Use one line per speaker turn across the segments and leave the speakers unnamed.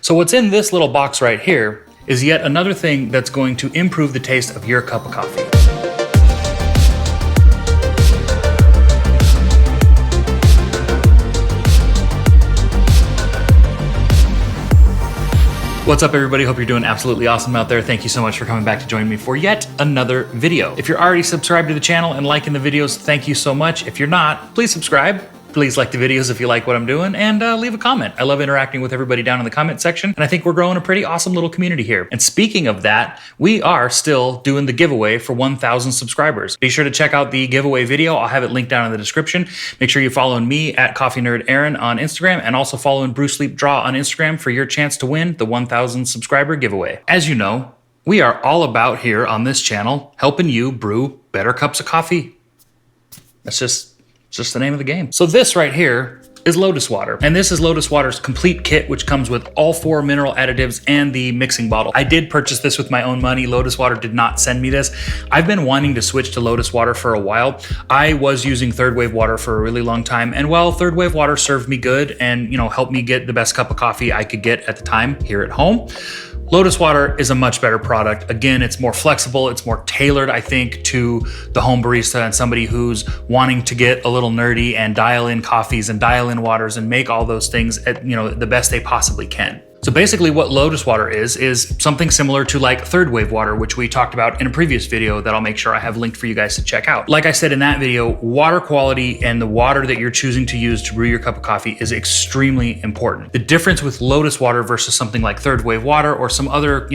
So what's in this little box right here is yet another thing that's going to improve the taste of your cup of coffee. What's up, everybody? Hope you're doing absolutely awesome out there. Thank you so much for coming back to join me for yet another video. If you're already subscribed to the channel and liking the videos, thank you so much. If you're not, please subscribe. Please like the videos if you like what I'm doing, and leave a comment. I love interacting with everybody down in the comment section, and I think we're growing a pretty awesome little community here. And speaking of that, we are still doing the giveaway for 1,000 subscribers. Be sure to check out the giveaway video. I'll have it linked down in the description. Make sure you're following me at Coffee Nerd Aaron on Instagram, and also following Brew Sleep Draw on Instagram for your chance to win the 1,000 subscriber giveaway. As you know, we are all about here on this channel helping you brew better cups of coffee. That's just the name of the game. So this right here is Lotus Water. And this is Lotus Water's complete kit, which comes with all 4 mineral additives and the mixing bottle. I did purchase this with my own money. Lotus Water did not send me this. I've been wanting to switch to Lotus Water for a while. I was using third wave water for a really long time. And while third wave water served me good and, helped me get the best cup of coffee I could get at the time here at home, Lotus Water is a much better product. Again, it's more flexible. It's more tailored, I think, to the home barista and somebody who's wanting to get a little nerdy and dial in coffees and dial in waters and make all those things at, the best they possibly can. So basically what Lotus Water is something similar to like third wave water, which we talked about in a previous video that I'll make sure I have linked for you guys to check out. Like I said in that video, water quality and the water that you're choosing to use to brew your cup of coffee is extremely important. The difference with Lotus Water versus something like third wave water or some other,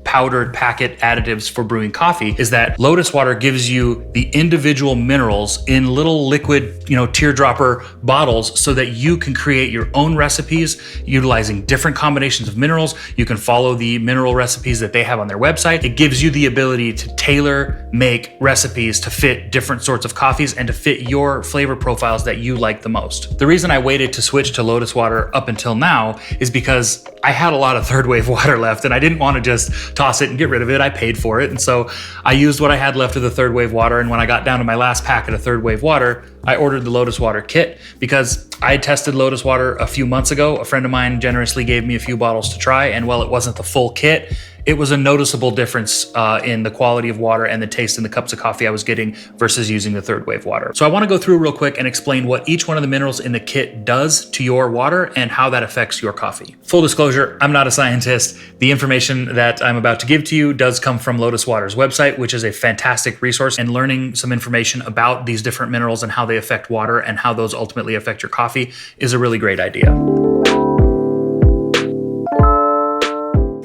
powdered packet additives for brewing coffee is that Lotus Water gives you the individual minerals in little liquid, teardropper bottles so that you can create your own recipes utilizing different combinations of minerals. You can follow the mineral recipes that they have on their website. It gives you the ability to tailor make recipes to fit different sorts of coffees and to fit your flavor profiles that you like the most. The reason I waited to switch to Lotus Water up until now is because I had a lot of third wave water left and I didn't want to just toss it and get rid of it. I paid for it. And so I used what I had left of the third wave water. And when I got down to my last packet of third wave water, I ordered the Lotus Water kit because I had tested Lotus Water a few months ago. A friend of mine generously gave me a few bottles to try. And while it wasn't the full kit, it was a noticeable difference in the quality of water and the taste in the cups of coffee I was getting versus using the third wave water. So I want to go through real quick and explain what each one of the minerals in the kit does to your water and how that affects your coffee. Full disclosure, I'm not a scientist. The information that I'm about to give to you does come from Lotus Water's website, which is a fantastic resource, and learning some information about these different minerals and how they affect water and how those ultimately affect your coffee is a really great idea.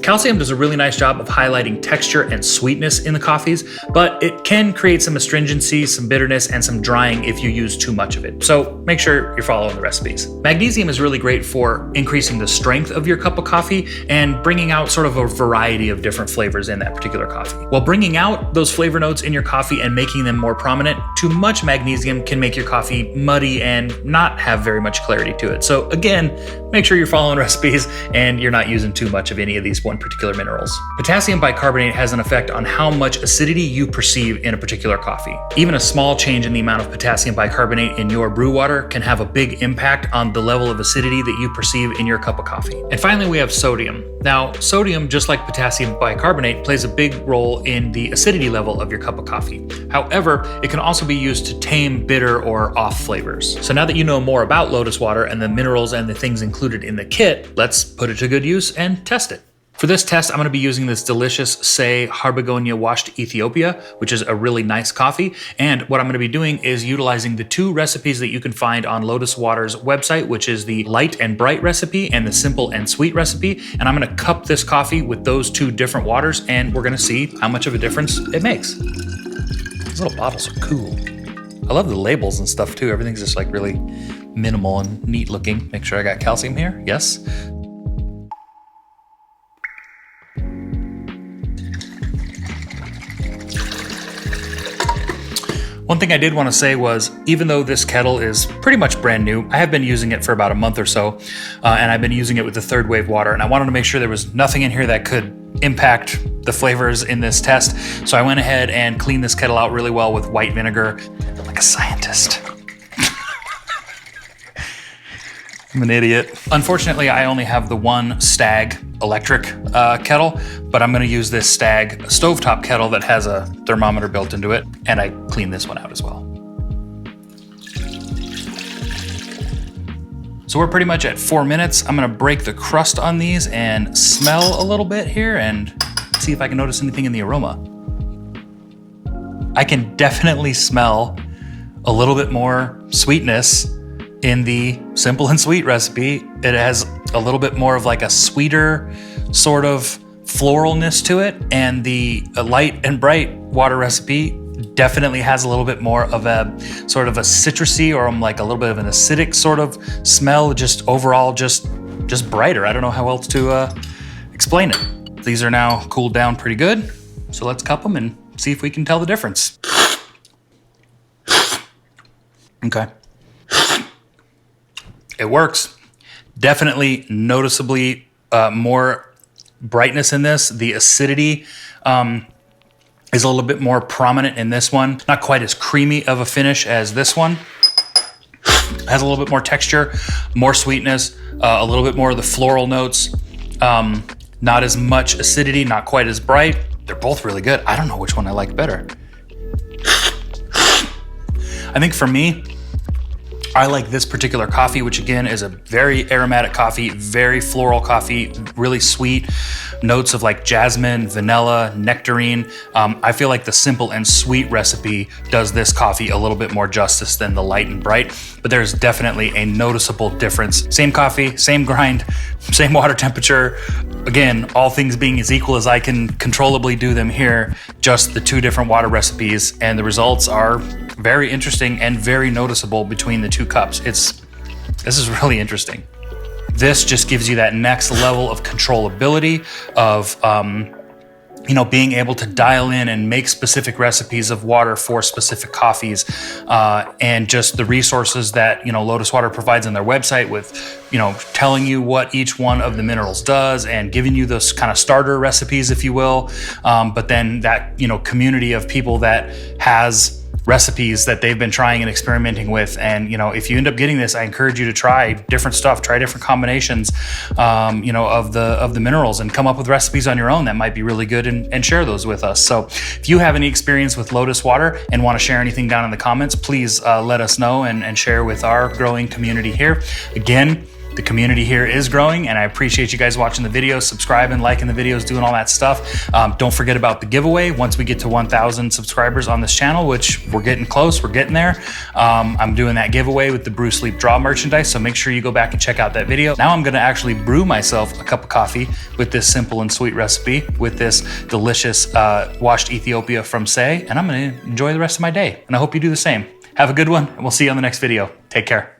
Calcium does a really nice job of highlighting texture and sweetness in the coffees, but it can create some astringency, some bitterness, and some drying if you use too much of it. So make sure you're following the recipes. Magnesium is really great for increasing the strength of your cup of coffee and bringing out sort of a variety of different flavors in that particular coffee. While bringing out those flavor notes in your coffee and making them more prominent, too much magnesium can make your coffee muddy and not have very much clarity to it. So again, make sure you're following recipes and you're not using too much of any of these particular minerals. Potassium bicarbonate has an effect on how much acidity you perceive in a particular coffee. Even a small change in the amount of potassium bicarbonate in your brew water can have a big impact on the level of acidity that you perceive in your cup of coffee. And finally, we have sodium. Now, sodium, just like potassium bicarbonate, plays a big role in the acidity level of your cup of coffee. However, it can also be used to tame bitter or off flavors. So now that you know more about Lotus Water and the minerals and the things included in the kit, let's put it to good use and test it. For this test, I'm going to be using this delicious Say Harbegonia Washed Ethiopia, which is a really nice coffee. And what I'm going to be doing is utilizing the 2 recipes that you can find on Lotus Water's website, which is the light and bright recipe and the simple and sweet recipe. And I'm going to cup this coffee with those 2 different waters, and we're going to see how much of a difference it makes. These little bottles are cool. I love the labels and stuff too. Everything's just like really minimal and neat looking. Make sure I got calcium here. Yes. One thing I did want to say was, even though this kettle is pretty much brand new, I have been using it for about a month or so, and I've been using it with the third wave water, and I wanted to make sure there was nothing in here that could impact the flavors in this test. So I went ahead and cleaned this kettle out really well with white vinegar, like a scientist. I'm an idiot. Unfortunately, I only have the one Stag electric kettle, but I'm gonna use this Stag stovetop kettle that has a thermometer built into it, and I cleaned this one out as well. So we're pretty much at 4 minutes. I'm gonna break the crust on these and smell a little bit here and see if I can notice anything in the aroma. I can definitely smell a little bit more sweetness in the simple and sweet recipe. It has a little bit more of like a sweeter sort of floralness to it, and the light and bright water recipe definitely has a little bit more of a sort of a citrusy or like a little bit of an acidic sort of smell, just overall just brighter. I don't know how else to explain it. These are now cooled down pretty good, so let's cup them and see if we can tell the difference. Okay. It works. Definitely noticeably more brightness in this. The acidity is a little bit more prominent in this one. Not quite as creamy of a finish as this one. Has a little bit more texture, more sweetness, a little bit more of the floral notes. Not as much acidity, not quite as bright. They're both really good. I don't know which one I like better. I think for me, I like this particular coffee, which again is a very aromatic coffee, very floral coffee, really sweet notes of like jasmine, vanilla, nectarine. I feel like the simple and sweet recipe does this coffee a little bit more justice than the light and bright, but there's definitely a noticeable difference. Same coffee, same grind, same water temperature. Again, all things being as equal as I can controllably do them here, just the two different water recipes, and the results are very interesting and very noticeable between the two cups. This is really interesting. This just gives you that next level of controllability of, being able to dial in and make specific recipes of water for specific coffees, and just the resources that, Lotus Water provides on their website with, telling you what each one of the minerals does and giving you those kind of starter recipes, if you will. But then that, community of people that has recipes that they've been trying and experimenting with. And, if you end up getting this, I encourage you to try different stuff, try different combinations, of the minerals, and come up with recipes on your own that might be really good, and share those with us. So if you have any experience with Lotus Water and want to share anything down in the comments, please let us know and share with our growing community here. Again, the community here is growing, and I appreciate you guys watching the videos, subscribing, liking the videos, doing all that stuff. Don't forget about the giveaway once we get to 1,000 subscribers on this channel, which we're getting close, we're getting there. I'm doing that giveaway with the Brew, Sleep, Draw merchandise, so make sure you go back and check out that video. Now I'm gonna actually brew myself a cup of coffee with this simple and sweet recipe, with this delicious washed Ethiopia from Say, and I'm gonna enjoy the rest of my day, and I hope you do the same. Have a good one, and we'll see you on the next video. Take care.